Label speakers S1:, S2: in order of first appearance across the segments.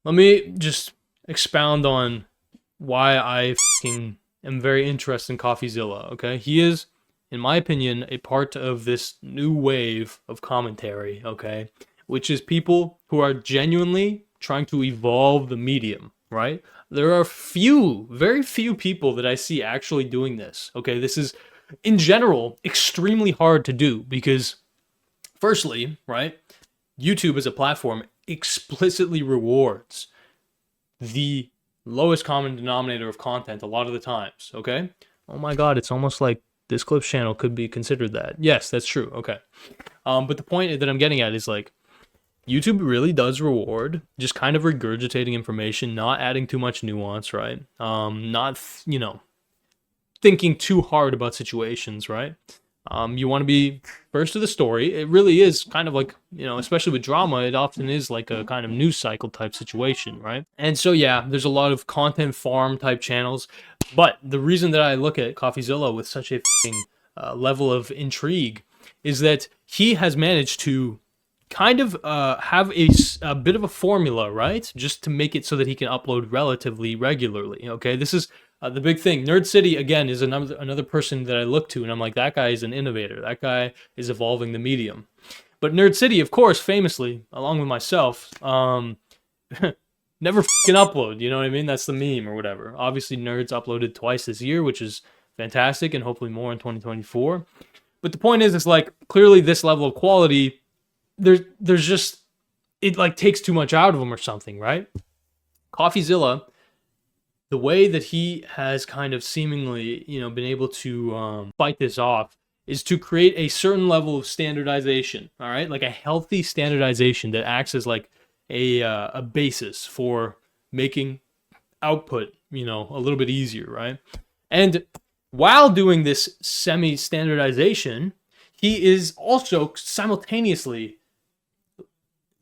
S1: Let me just expound on why I am very interested in CoffeeZilla, okay? He is, in my opinion, a part of this new wave of commentary, okay? Which is people who are genuinely trying to evolve the medium, right? There are very few people that I see actually doing this, okay? This is, in general, extremely hard to do because, firstly, right, YouTube as a platform explicitly rewards the lowest common denominator of content a lot of the times, okay? Oh my god, it's almost like this clips channel could be considered that. Yes, that's true, okay. But the point that I'm getting at is like, YouTube really does reward just kind of regurgitating information, not adding too much nuance, right? Not, thinking too hard about situations, right? You want to be first to the story. It really is kind of like, especially with drama, it often is like a kind of news cycle type situation, right? And so, yeah, there's a lot of content farm type channels. But the reason that I look at CoffeeZilla with such a level of intrigue is that he has managed to kind of have a bit of a formula, right? Just to make it so that he can upload relatively regularly. Okay, this is the big thing. Nerd City, again, is another person that I look to, and I'm like, that guy is an innovator. That guy is evolving the medium. But Nerd City, of course, famously, along with myself, never fucking upload. You know what I mean? That's the meme or whatever. Obviously, Nerds uploaded twice this year, which is fantastic, and hopefully more in 2024. But the point is, it's like, clearly this level of quality, there's just, it like takes too much out of them or something, right? CoffeeZilla, the way that he has kind of seemingly, been able to fight this off is to create a certain level of standardization, all right? Like a healthy standardization that acts as like a basis for making output, a little bit easier, right? And while doing this semi-standardization, he is also simultaneously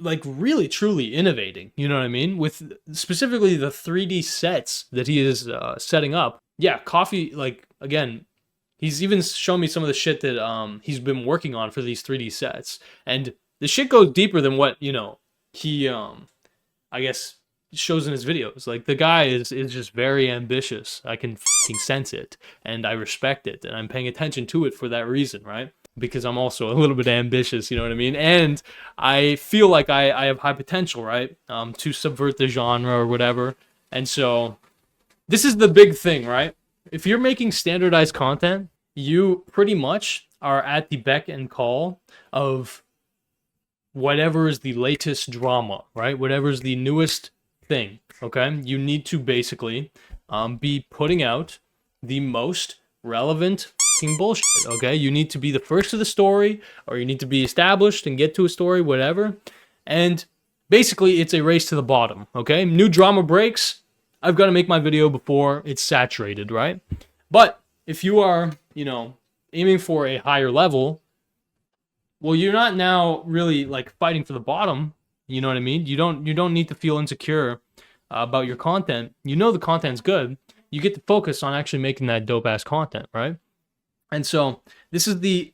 S1: like really truly innovating, you know what I mean, with specifically the 3D sets that he is setting up. Yeah, Coffee, like, again, he's even shown me some of the shit that he's been working on for these 3D sets, and the shit goes deeper than what he I guess shows in his videos. Like, the guy is just very ambitious. I can fucking sense it, and I respect it, and I'm paying attention to it for that reason, right? Because I'm also a little bit ambitious, you know what I mean? And I feel like I have high potential, right? To subvert the genre or whatever. And so this is the big thing, right? If you're making standardized content, you pretty much are at the beck and call of whatever is the latest drama, right? Whatever is the newest thing, okay? You need to basically be putting out the most relevant bullshit, okay? You need to be the first to the story, or you need to be established and get to a story, whatever. And basically, it's a race to the bottom, okay? New drama breaks, I've got to make my video before it's saturated, right? But if you are, aiming for a higher level, well, you're not now really like fighting for the bottom, you know what I mean? You don't need to feel insecure about your content. You know the content's good. You get to focus on actually making that dope ass content, right? And so this is the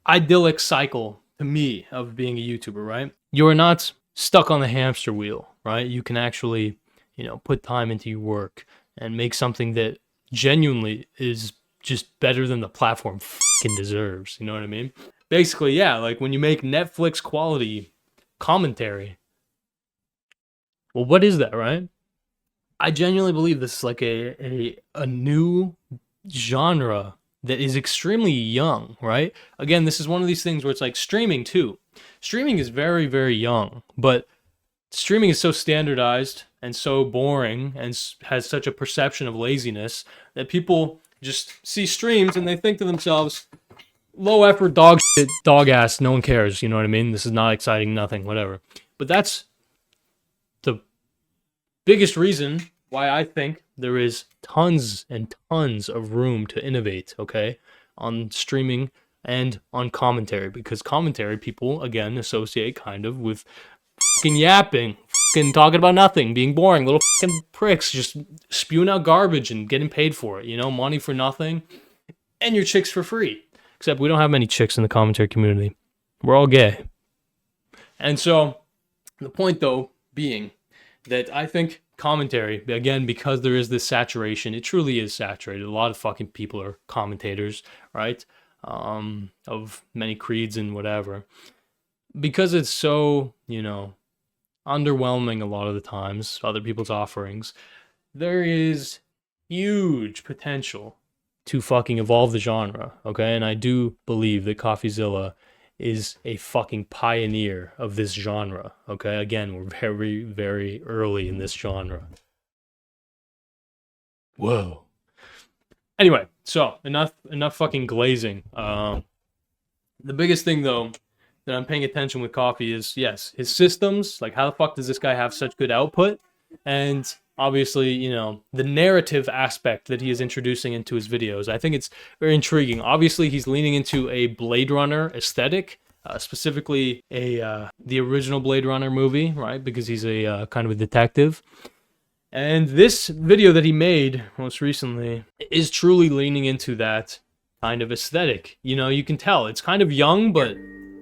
S1: idyllic cycle to me of being a YouTuber, right? You are not stuck on the hamster wheel, right? You can actually, put time into your work and make something that genuinely is just better than the platform fucking deserves. You know what I mean? Basically, yeah, like when you make Netflix quality commentary, well, what is that, right? I genuinely believe this is like a new genre that is extremely young, right? Again, this is one of these things where it's like streaming too. Streaming is very, very young, but streaming is so standardized and so boring and has such a perception of laziness that people just see streams and they think to themselves, low effort, dog shit, dog ass, no one cares, you know what I mean? This is not exciting, nothing, whatever. But that's the biggest reason why I think there is tons and tons of room to innovate, okay, on streaming and on commentary, because commentary people, again, associate kind of with fucking yapping, fucking talking about nothing, being boring, little fucking pricks, just spewing out garbage and getting paid for it, money for nothing, and your chicks for free. Except we don't have many chicks in the commentary community. We're all gay. And so, the point, though, being, that I think commentary, again, because there is this saturation, it truly is saturated. A lot of fucking people are commentators, right? Of many creeds and whatever. Because it's so, underwhelming a lot of the times, other people's offerings, there is huge potential to fucking evolve the genre, okay? And I do believe that CoffeeZilla is a fucking pioneer of this genre, okay? Again, we're very, very early in this genre. Whoa. Anyway, so enough fucking glazing. The biggest thing, though, that I'm paying attention with Coffee is, yes, his systems. Like, how the fuck does this guy have such good output? And obviously, the narrative aspect that he is introducing into his videos. I think it's very intriguing. Obviously, he's leaning into a Blade Runner aesthetic, specifically the original Blade Runner movie, right? Because he's a kind of a detective. And this video that he made most recently is truly leaning into that kind of aesthetic. You can tell it's kind of young, but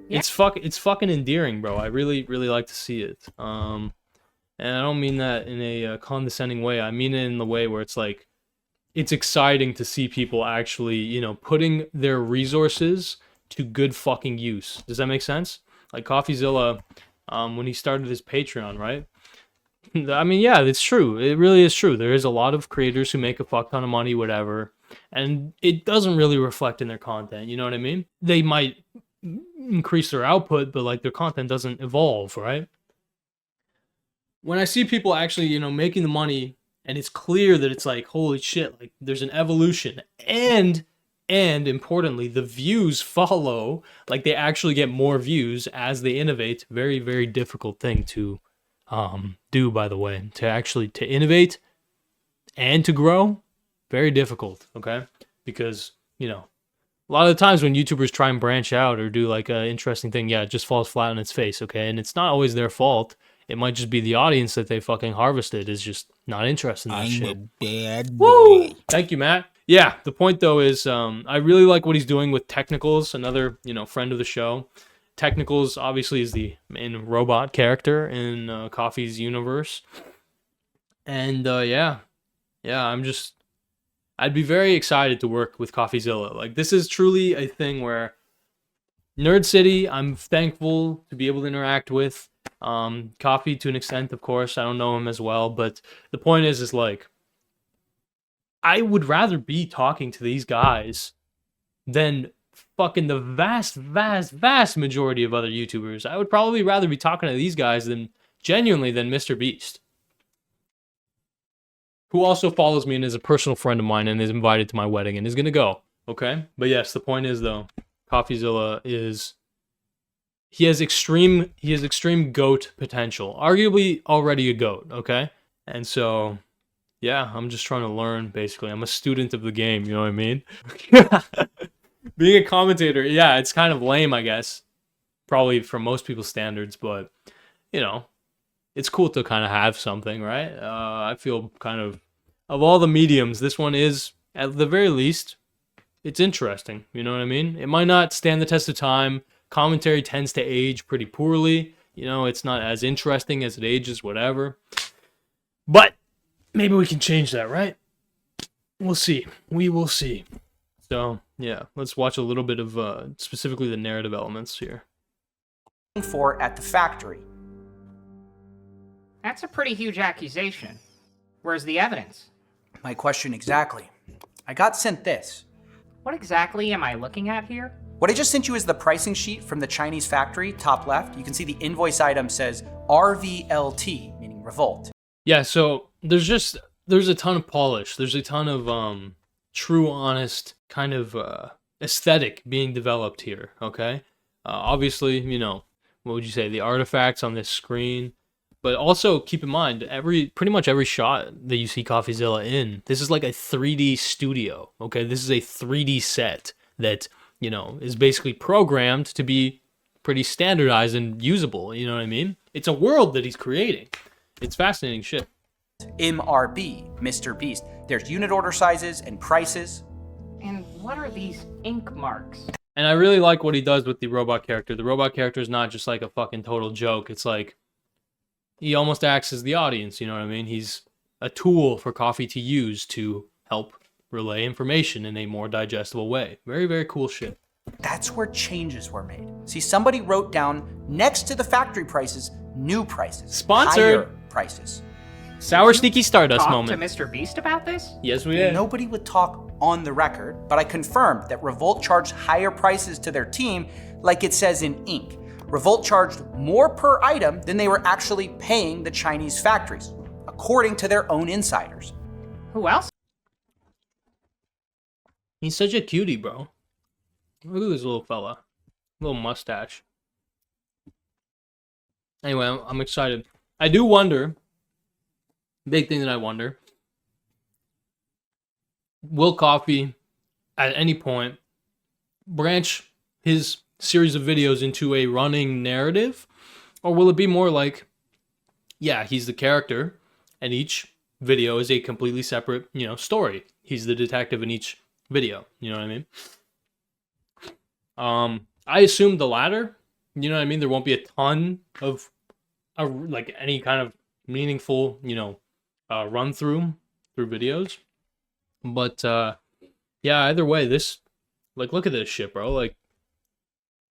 S1: it's fucking endearing, bro. I really, really like to see it. And I don't mean that in a condescending way. I mean it in the way where it's like, it's exciting to see people actually, putting their resources to good fucking use. Does that make sense? Like CoffeeZilla, when he started his Patreon, right? I mean, yeah, it's true. It really is true. There is a lot of creators who make a fuck ton of money, whatever, and it doesn't really reflect in their content. You know what I mean? They might increase their output, but like their content doesn't evolve, right? When I see people actually, making the money, and it's clear that it's like, holy shit, like there's an evolution, and importantly, the views follow, like they actually get more views as they innovate. Very, very difficult thing to do, by the way, to innovate and to grow. Very difficult, okay? Because, a lot of the times when YouTubers try and branch out or do like an interesting thing, yeah, it just falls flat on its face, okay? And it's not always their fault. It might just be the audience that they fucking harvested is just not interested in that shit. I'm a bad boy. Woo! Thank you, Matt. Yeah, the point though is I really like what he's doing with Technicals, another, friend of the show. Technicals obviously is the main robot character in Coffee's universe. And I'd be very excited to work with CoffeeZilla. Like, this is truly a thing where Nerd City, I'm thankful to be able to interact with. Coffee to an extent, of course. I don't know him as well, but the point is like, I would rather be talking to these guys than fucking the vast, vast, vast majority of other YouTubers. I would probably rather be talking to these guys than Mr. Beast, who also follows me and is a personal friend of mine and is invited to my wedding and is gonna go. Okay, but yes, the point is though, CoffeeZilla is. He has extreme GOAT potential. Arguably already a GOAT, okay? And so, yeah, I'm just trying to learn, basically. I'm a student of the game, you know what I mean? Being a commentator, yeah, it's kind of lame, I guess. Probably from most people's standards, but, it's cool to kind of have something, right? I feel kind of all the mediums, this one is, at the very least, it's interesting, you know what I mean? It might not stand the test of time. Commentary tends to age pretty poorly. It's not as interesting as it ages, whatever. But maybe we can change that, right? We'll see. We will see. So, yeah, let's watch a little bit of specifically the narrative elements here.
S2: For at the factory.
S3: That's a pretty huge accusation. Where's the evidence?
S2: My question exactly. I got sent this.
S3: What exactly am I looking at here?
S2: What I just sent you is the pricing sheet from the Chinese factory, top left. You can see the invoice item says RVLT, meaning revolt.
S1: Yeah, so there's a ton of polish. There's a ton of true, honest kind of aesthetic being developed here, okay? Obviously, what would you say, the artifacts on this screen. But also keep in mind, pretty much every shot that you see CoffeeZilla in, this is like a 3D studio, okay? This is a 3D set that, is basically programmed to be pretty standardized and usable, you know what I mean? It's a world that he's creating. It's fascinating shit.
S2: MRB, Mr. Beast. There's unit order sizes and prices.
S3: And what are these ink marks?
S1: And I really like what he does with the robot character. The robot character is not just like a fucking total joke. It's like, he almost acts as the audience, you know what I mean? He's a tool for coffee to use to help relay information in a more digestible way. Very, very cool shit.
S2: That's where changes were made. See, somebody wrote down next to the factory prices, new prices.
S1: Sponsored.
S2: Higher prices.
S1: Sour Sneaky Stardust
S3: Talk
S1: moment.
S3: to Mr. Beast about this?
S1: Yes, we did.
S2: Nobody would talk on the record, but I confirmed that Revolt charged higher prices to their team, like it says in ink. Revolt charged more per item than they were actually paying the Chinese factories, according to their own insiders.
S3: Who else?
S1: He's such a cutie, bro. Look at this little fella. Little mustache. Anyway, I'm excited. I do wonder, big thing that I wonder, will Coffee at any point branch his series of videos into a running narrative? Or will it be more like, yeah, he's the character and each video is a completely separate, story. He's the detective in each video. You know what I mean? I assume the latter. You know what I mean? There won't be a ton of like any kind of meaningful, run through videos. But yeah, either way, this, like, look at this shit, bro. Like,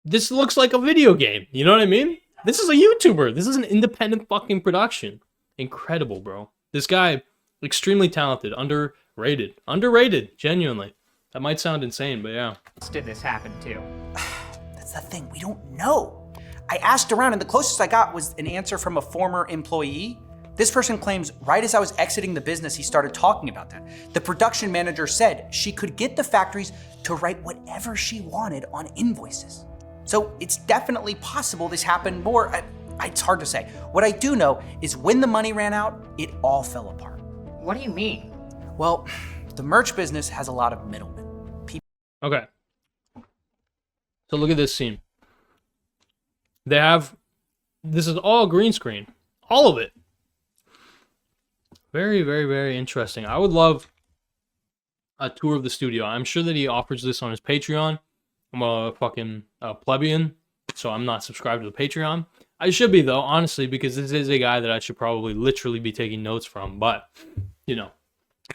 S1: this looks like a video game. You know what I mean? This is a YouTuber. This is an independent fucking production. Incredible, bro. This guy, extremely talented, underrated, genuinely. That might sound insane, but yeah.
S3: Did this happen to?
S2: That's the thing, we don't know. I asked around and the closest I got was an answer from a former employee. This person claims right as I was exiting the business, he started talking about that. The production manager said she could get the factories to write whatever she wanted on invoices. So it's definitely possible this happened more. It's hard to say. What I do know is when the money ran out, it all fell apart.
S3: What do you mean?
S2: Well, the merch business has a lot of middlemen.
S1: Okay. So look at this scene. This is all green screen. All of it. Very, very, very interesting. I would love a tour of the studio. I'm sure that he offers this on his Patreon. I'm a fucking plebeian, so I'm not subscribed to the Patreon. I should be, though, honestly, because this is a guy that I should probably literally be taking notes from. But,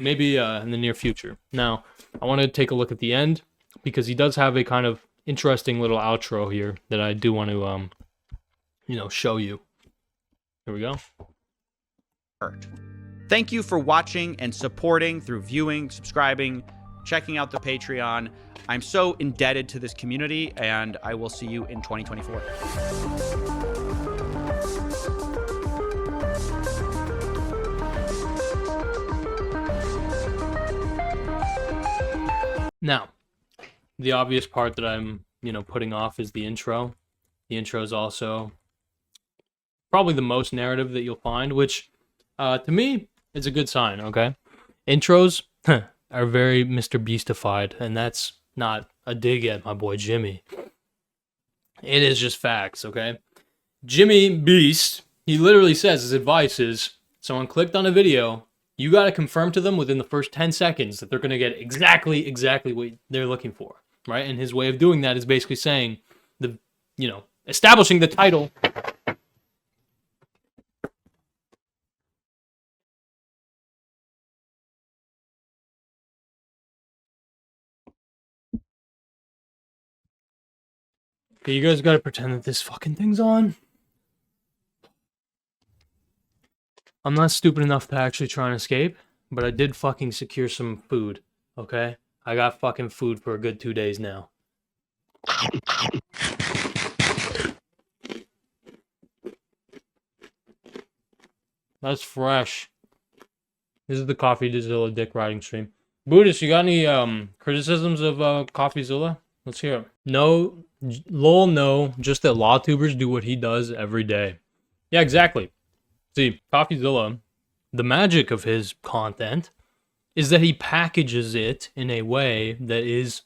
S1: maybe in the near future. Now, I want to take a look at the end, because he does have a kind of interesting little outro here that I do want to, show you. Here we go.
S4: Thank you for watching and supporting through viewing, subscribing, checking out the Patreon. I'm so indebted to this community, and I will see you in 2024.
S1: Now, the obvious part that I'm, putting off is the intro. The intro is also probably the most narrative that you'll find, which, to me, is a good sign, okay? Intros are very Mr. Beastified, and that's not a dig at my boy Jimmy. It is just facts, okay? Jimmy Beast, he literally says his advice is, someone clicked on a video, you got to confirm to them within the first 10 seconds that they're going to get exactly what they're looking for, right? And his way of doing that is basically saying, establishing the title. Okay, you guys got to pretend that this fucking thing's on. I'm not stupid enough to actually try and escape, but I did fucking secure some food, okay? I got fucking food for a good 2 days now. That's fresh. This is the CoffeeZilla dick riding stream. Buddhist, you got any criticisms of CoffeeZilla? Let's hear it. No, lol, no. Just that law tubers do what he does every day. Yeah, exactly. See, CoffeeZilla, the magic of his content is that he packages it in a way that is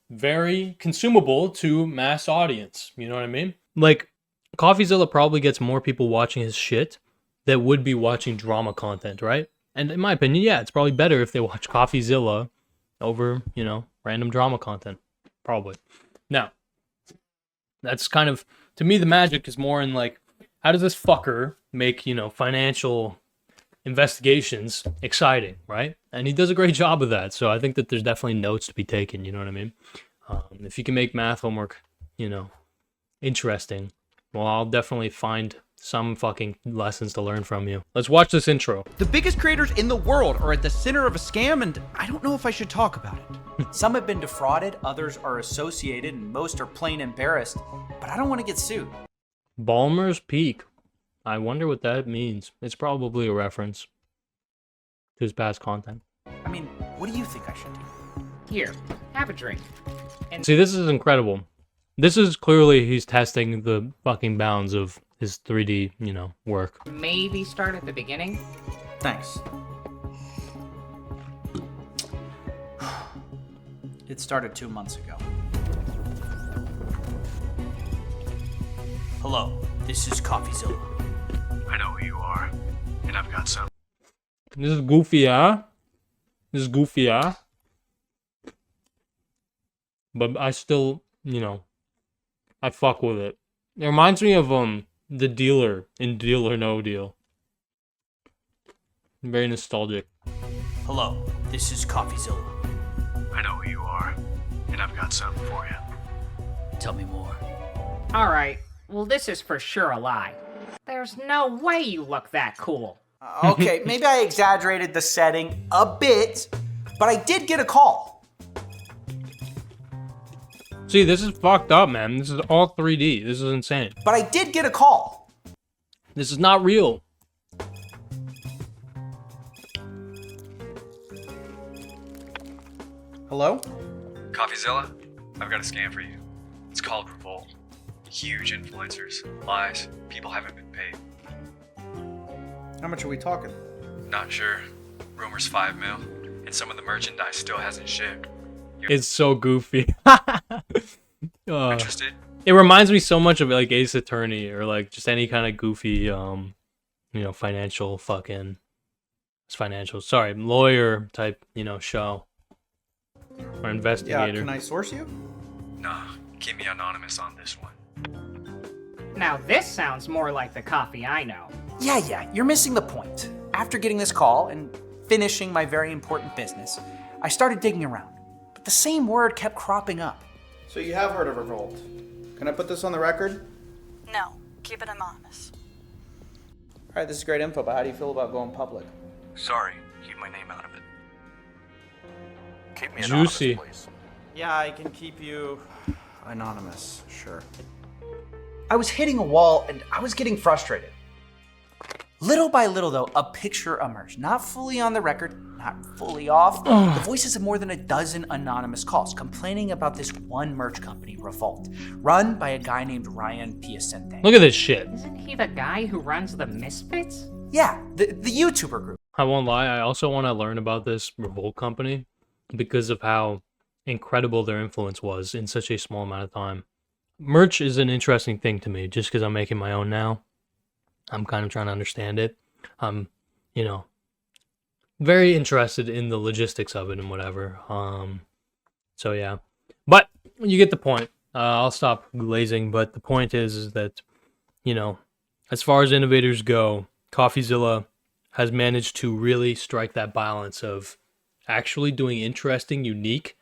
S1: very consumable to mass audience. You know what I mean? Like, CoffeeZilla probably gets more people watching his shit that would be watching drama content, right? And in my opinion, yeah, it's probably better if they watch CoffeeZilla over, random drama content. Probably. Now, that's kind of, to me, the magic is more in, like, how does this fucker make, financial investigations exciting, right? And he does a great job of that. So I think that there's definitely notes to be taken, you know what I mean? If you can make math homework, interesting, well, I'll definitely find some fucking lessons to learn from you. Let's watch this intro.
S4: The biggest creators in the world are at the center of a scam, and I don't know if I should talk about it.
S2: Some have been defrauded, others are associated, and most are plain embarrassed. But I don't want to get sued.
S1: Balmer's Peak. I wonder what that means. It's probably a reference to his past content.
S2: I mean, what do you think I should do?
S3: Here, have a drink. And
S1: See, this is incredible. This is clearly he's testing the fucking bounds of his 3D, work.
S3: maybe start at the beginning.
S2: Thanks. It started 2 months ago. Hello, this is CoffeeZilla.
S5: I know who you are, and I've got some.
S1: This is goofy, huh? This is goofy, huh? But I still, I fuck with it. It reminds me of the dealer in Deal or No Deal. Very nostalgic.
S2: Hello, this is CoffeeZilla.
S5: I know who you are, and I've got some for you.
S2: Tell me more.
S3: Alright, well, this is for sure a lie. There's no way you look that cool.
S2: Okay, maybe I exaggerated the setting a bit, but I did get a call.
S1: See, this is fucked up, man. This is all 3D. This is insane.
S2: But I did get a call.
S1: This is not real.
S2: Hello?
S5: CoffeeZilla, I've got a scam for you. It's called Revolt. Huge influencers, lies, people haven't been paid.
S2: How much are we talking?
S5: Not sure. Rumors 5 mil, and some of the merchandise still hasn't shipped.
S1: It's so goofy.
S5: Interested?
S1: It reminds me so much of like Ace Attorney or like just any kind of goofy, financial fucking, lawyer type, show or investigator.
S2: Can I source you?
S5: Nah, keep me anonymous on this one.
S3: Now this sounds more like the coffee I know.
S2: Yeah, you're missing the point. After getting this call and finishing my very important business, I started digging around. But the same word kept cropping up.
S6: So you have heard of Revolt. Can I put this on the record?
S7: No, keep it anonymous.
S6: All right, this is great info, but how do you feel about going public?
S5: Sorry, keep my name out of it.
S8: Keep me
S1: Juicy.
S8: anonymous, please.
S6: Yeah, I can keep you anonymous, sure.
S2: I was hitting a wall and I was getting frustrated. Little by little, though, a picture emerged. Not fully on the record, not fully off. The voices of more than a dozen anonymous calls complaining about this one merch company, Revolt, run by a guy named Ryan Piacente.
S1: Look at this shit.
S3: Isn't he the guy who runs the Misfits?
S2: Yeah, the YouTuber group.
S1: I won't lie. I also want to learn about this Revolt company because of how incredible their influence was in such a small amount of time. Merch is an interesting thing to me just because I'm making my own now. I'm kind of trying to understand it. I'm, very interested in the logistics of it and whatever. So yeah, but you get the point. I'll stop glazing, but the point is that, as far as innovators go, CoffeeZilla has managed to really strike that balance of actually doing interesting, unique,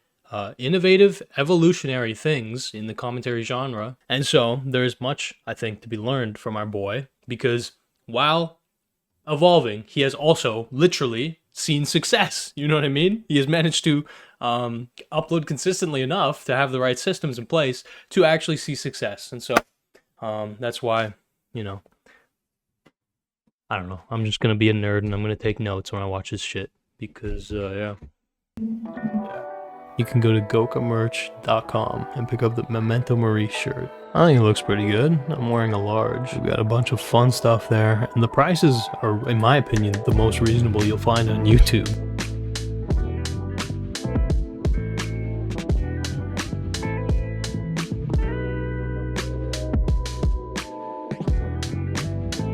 S1: innovative, evolutionary things in the commentary genre. And so there's much, I think, to be learned from our boy, because while evolving, he has also literally seen success. You know what I mean? He has managed to upload consistently enough to have the right systems in place to actually see success. And so that's why, I don't know. I'm just going to be a nerd and I'm going to take notes when I watch this shit because, yeah. You can go to gokamerch.com and pick up the Memento Mori shirt. I think it looks pretty good. I'm wearing a large. We've got a bunch of fun stuff there, and the prices are, in my opinion, the most reasonable you'll find on YouTube.